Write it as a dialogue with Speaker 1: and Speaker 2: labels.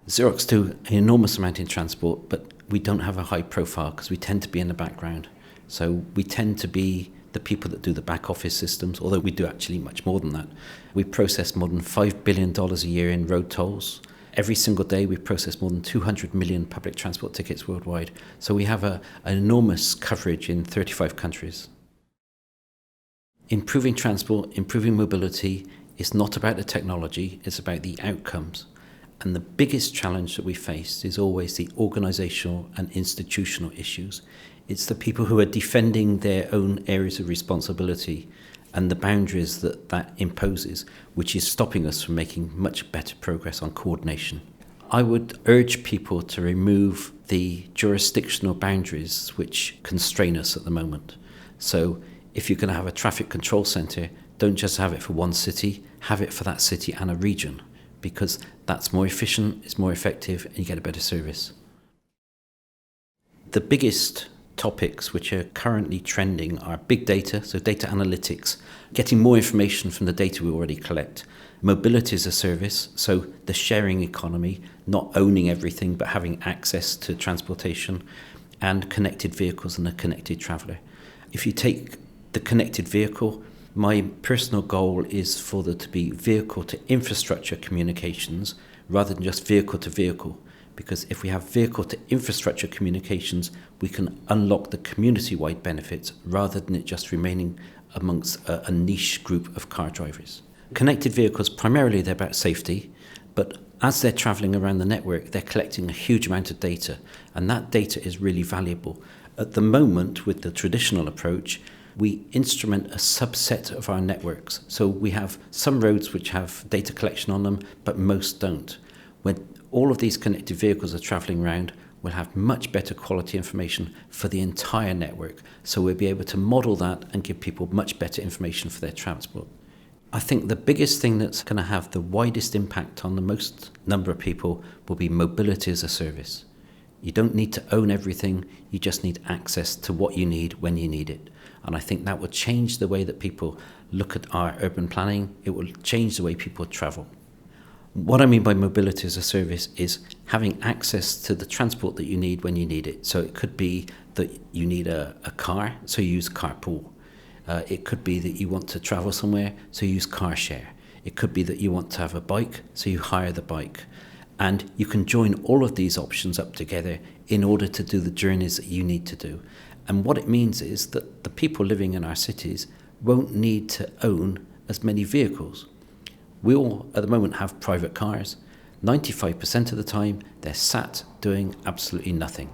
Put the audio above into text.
Speaker 1: Xerox do an enormous amount in transport, but we don't have a high profile because we tend to be in the background. So we tend to be the people that do the back office systems, although we do actually much more than that. We process more than $5 billion a year in road tolls. Every single day we process more than 200 million public transport tickets worldwide. So we have an enormous coverage in 35 countries. Improving transport, improving mobility is not about the technology, it's about the outcomes. And the biggest challenge that we face is always the organisational and institutional issues. It's the people who are defending their own areas of responsibility and the boundaries that imposes, which is stopping us from making much better progress on coordination. I would urge people to remove the jurisdictional boundaries which constrain us at the moment. So if you're going to have a traffic control centre, don't just have it for one city, have it for that city and a region, because that's more efficient, it's more effective, and you get a better service. The biggest topics which are currently trending are big data, so data analytics, getting more information from the data we already collect. Mobility as a service, so the sharing economy, not owning everything but having access to transportation, and connected vehicles and a connected traveller. If you take the connected vehicle, my personal goal is for there to be vehicle to infrastructure communications rather than just vehicle to vehicle. Because if we have vehicle to infrastructure communications, we can unlock the community-wide benefits rather than it just remaining amongst a niche group of car drivers. Connected vehicles, primarily they're about safety, but as they're travelling around the network, they're collecting a huge amount of data, and that data is really valuable. At the moment, with the traditional approach, we instrument a subset of our networks. So we have some roads which have data collection on them, but most don't. When all of these connected vehicles are travelling around, we'll have much better quality information for the entire network. So we'll be able to model that and give people much better information for their transport. I think the biggest thing that's going to have the widest impact on the most number of people will be mobility as a service. You don't need to own everything, you just need access to what you need when you need it. And I think that will change the way that people look at our urban planning. It will change the way people travel. What I mean by mobility as a service is having access to the transport that you need when you need it. So it could be that you need a car, so you use carpool. It could be that you want to travel somewhere, so you use car share. It could be that you want to have a bike, so you hire the bike. And you can join all of these options up together in order to do the journeys that you need to do. And what it means is that the people living in our cities won't need to own as many vehicles. We all, at the moment, have private cars. 95% of the time, they're sat doing absolutely nothing.